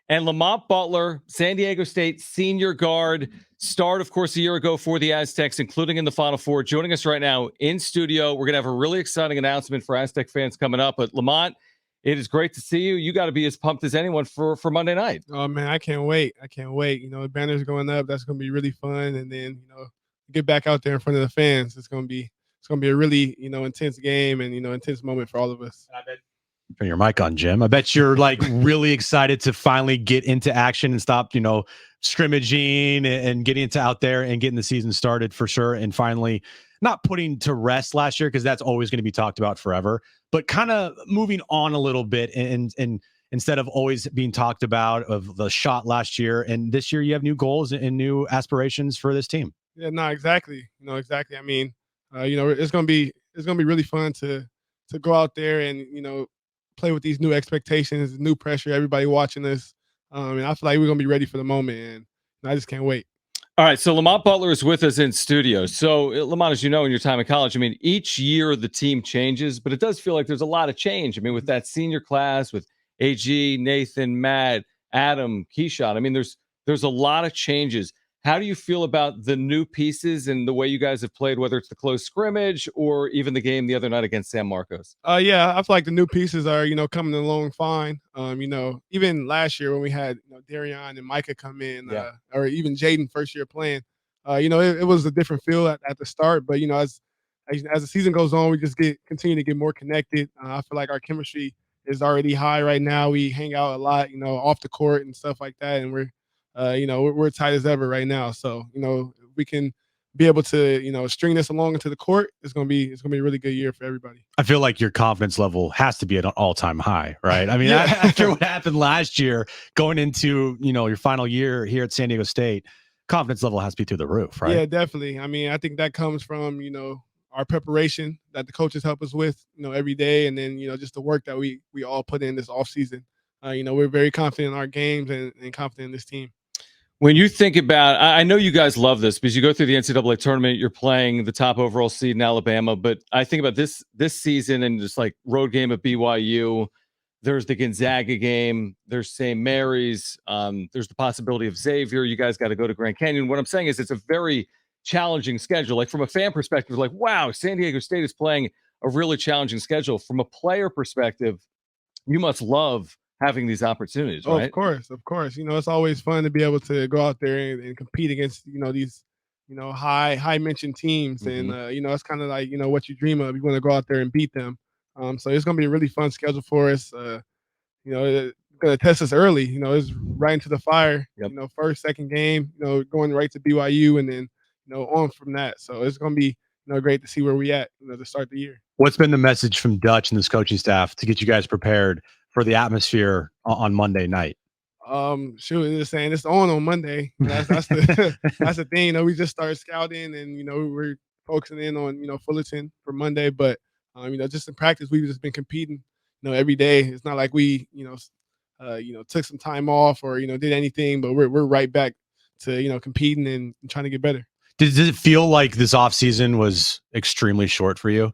And Lamont Butler, San Diego State senior guard, starred, of course, a year ago for the Aztecs, including in the Final Four, joining us right now in studio. We're going to have a really exciting announcement for Aztec fans coming up. But Lamont, it is great to see you. You got to be as pumped as anyone for Monday night. Oh, man, I can't wait. I can't wait. You know, the banner's going up. That's going to be really fun. And then, get back out there in front of the fans. It's going to be a really, intense game and, intense moment for all of us. I bet. Turn your mic on, Jim. I bet you're like really excited to finally get into action and stop, scrimmaging and getting into out there and getting the season started for sure. And finally not putting to rest last year, because that's always going to be talked about forever, but kind of moving on a little bit and instead of always being talked about of the shot last year. And this year you have new goals and new aspirations for this team. Yeah, no, exactly. Exactly. I mean, it's going to be really fun to go out there and, play with these new expectations, new pressure, everybody watching us. And I feel like we're going to be ready for the moment, and I just can't wait. All right, so Lamont Butler is with us in studio. So, Lamont, as you know, in your time in college, I mean, each year the team changes, but it does feel like there's a lot of change. I mean, with that senior class, with AG, Nathan, Matt, Adam, Keyshawn, I mean, there's a lot of changes. How do you feel about the new pieces and the way you guys have played, whether it's the close scrimmage or even the game the other night against San Marcos? Yeah, I feel like the new pieces are, coming along fine. Even last year when we had Darion and Micah come in, or even Jaden first year playing, it was a different feel at the start. But as the season goes on, we just continue to get more connected. I feel like our chemistry is already high right now. We hang out a lot, off the court and stuff like that, and we're tight as ever right now. So, we can be able to, string this along into the court. It's going to be a really good year for everybody. I feel like your confidence level has to be at an all-time high, right? I mean, after what happened last year, going into, your final year here at San Diego State, confidence level has to be through the roof, right? Yeah, definitely. I mean, I think that comes from, our preparation that the coaches help us with, every day. And then, just the work that we all put in this off season. We're very confident in our games and confident in this team. When you think about, I know you guys love this because you go through the NCAA tournament, you're playing the top overall seed in Alabama, but I think about this season and just like road game at BYU, there's the Gonzaga game, there's St. Mary's, there's the possibility of Xavier. You guys got to go to Grand Canyon. What I'm saying is it's a very challenging schedule. Like from a fan perspective, like, wow, San Diego State is playing a really challenging schedule. From a player perspective, you must love having these opportunities, right? Of course. It's always fun to be able to go out there and compete against, these, high mentioned teams. Mm-hmm. And, it's kind of like, what you dream of. You want to go out there and beat them. So it's going to be a really fun schedule for us. It's going to test us early. It's right into the fire, first, second game, going right to BYU and then, on from that. So it's going to be, great to see where we at, to start the year. What's been the message from Dutch and this coaching staff to get you guys prepared for the atmosphere on Monday night? Just saying it's on Monday. That's the that's the thing. We just started scouting and we're focusing in on Fullerton for Monday. But just in practice we've just been competing every day. It's not like we took some time off or did anything, but we're right back to competing and trying to get better. Does it feel like this offseason was extremely short for you?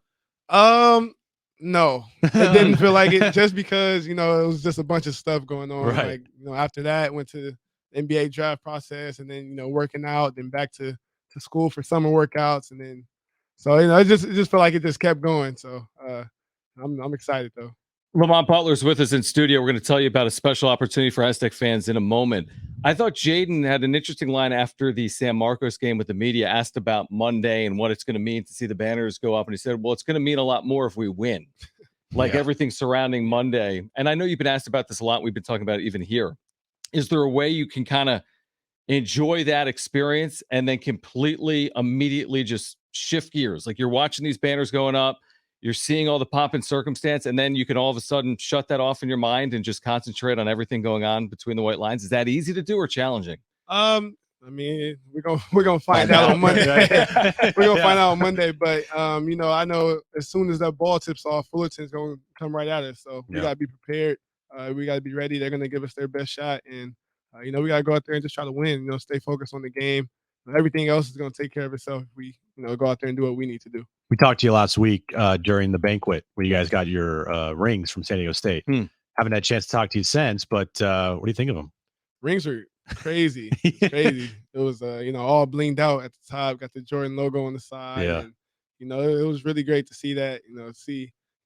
No, it didn't feel like it just because, it was just a bunch of stuff going on. Right. Like, after that, went to the NBA draft process and then, working out, then back to school for summer workouts. And then, so, it just felt like it just kept going. So I'm excited though. Lamont Butler's with us in studio. We're going to tell you about a special opportunity for Aztec fans in a moment. I thought Jaden had an interesting line after the San Marcos game with the media, asked about Monday and what it's going to mean to see the banners go up. And he said, well, it's going to mean a lot more if we win, everything surrounding Monday. And I know you've been asked about this a lot. We've been talking about it even here. Is there a way you can kind of enjoy that experience and then completely, immediately just shift gears? Like you're watching these banners going up, you're seeing all the pomp and circumstance, and then you can all of a sudden shut that off in your mind and just concentrate on everything going on between the white lines. Is that easy to do or challenging? I mean, we're gonna find out on Monday. We're gonna find out on Monday, but I know as soon as that ball tips off, Fullerton's gonna come right at us. So we gotta be prepared. We gotta be ready. They're gonna give us their best shot, and we gotta go out there and just try to win. Stay focused on the game. Everything else is gonna take care of itself if we go out there and do what we need to do. We talked to you last week during the banquet where you guys got your rings from San Diego State. Haven't had a chance to talk to you since, but what do you think of them? Rings are crazy. It's crazy. It was, all blinged out at the top, got the Jordan logo on the side. Yeah. And, it was really great to see that,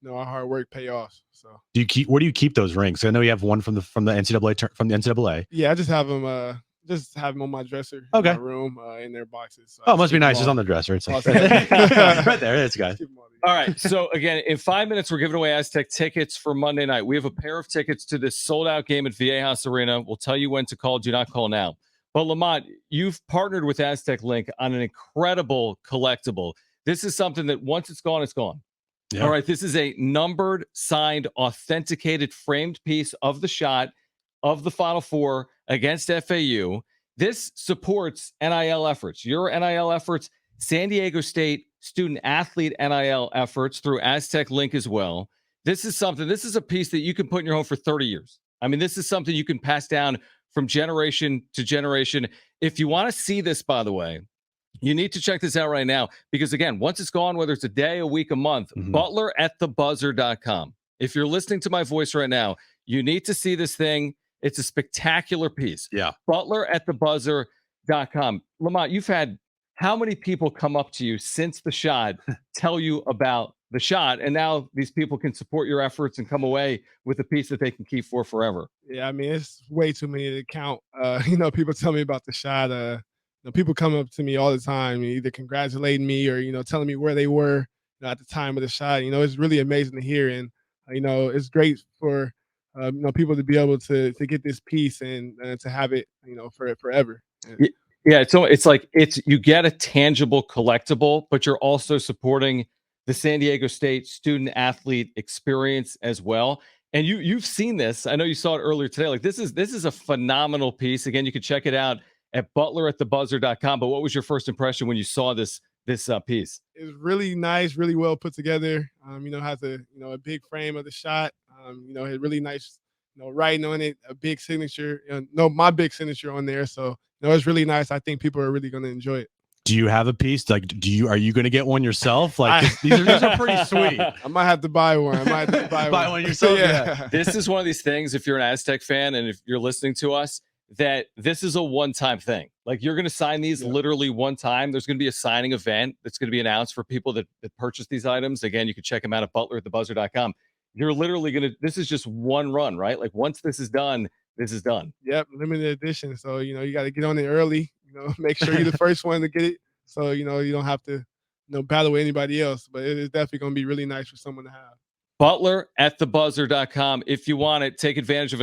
our hard work pay off. So where do you keep those rings? I know you have one from the NCAA. yeah, I just have them on my dresser in my room, in their boxes. So it must be nice. It's on the dresser. It's like right there. It's guys. All right. So again, in 5 minutes, we're giving away Aztec tickets for Monday night. We have a pair of tickets to this sold-out game at Viejas Arena. We'll tell you when to call. Do not call now. But Lamont, you've partnered with Aztec Link on an incredible collectible. This is something that once it's gone, it's gone. Yeah. All right. This is a numbered, signed, authenticated, framed piece of the shot of the Final Four against FAU. This supports NIL efforts. Your NIL efforts, San Diego State student athlete NIL efforts through Aztec Link as well. This is a piece that you can put in your home for 30 years. I mean, this is something you can pass down from generation to generation. If you want to see this, by the way, you need to check this out right now, because again, once it's gone, whether it's a day, a week, a month, butleratthebuzzer.com. If you're listening to my voice right now, you need to see this thing. It's a spectacular piece. Yeah. butleratthebuzzer.com. Lamont, you've had how many people come up to you since the shot, tell you about the shot, and now these people can support your efforts and come away with a piece that they can keep for forever? Yeah, I mean, it's way too many to count. People tell me about the shot. People come up to me all the time, either congratulating me or, telling me where they were at the time of the shot. It's really amazing to hear. And, it's great for, people to be able to get this piece and to have it, for forever. Yeah. So it's like you get a tangible collectible, but you're also supporting the San Diego State student athlete experience as well. And you've seen this. I know you saw it earlier today. Like this is a phenomenal piece. Again, you can check it out at butleratthebuzzer.com. But what was your first impression when you saw this piece? It was really nice, really well put together. Has a big frame of the shot. Had really nice, writing on it, a big signature. My big signature on there. So it's really nice. I think people are really going to enjoy it. Do you have a piece? Like, are you going to get one yourself? Like, these are pretty sweet. I might have to buy one. I might have to buy one yourself. Yeah. This is one of these things. If you're an Aztec fan and if you're listening to us, that this is a one-time thing. Like, you're going to sign these literally one time. There's going to be a signing event that's going to be announced for people that purchase these items. Again, you can check them out at butleratthebuzzer.com. You're literally this is just one run, right? Like, once this is done, this is done. Yep, limited edition. So, you got to get on it early, make sure you're the first one to get it. So, you don't have to, battle with anybody else. But it is definitely going to be really nice for someone to have. butleratthebuzzer.com. If you want it, take advantage of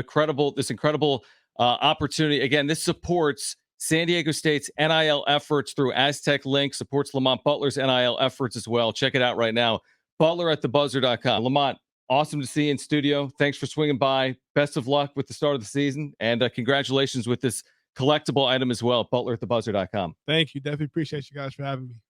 this incredible opportunity. Again, this supports San Diego State's NIL efforts through Aztec Link, supports Lamont Butler's NIL efforts as well. Check it out right now. butleratthebuzzer.com. Lamont, awesome to see you in studio. Thanks for swinging by. Best of luck with the start of the season, and congratulations with this collectible item as well. butleratthebuzzer.com. Thank you. Definitely appreciate you guys for having me.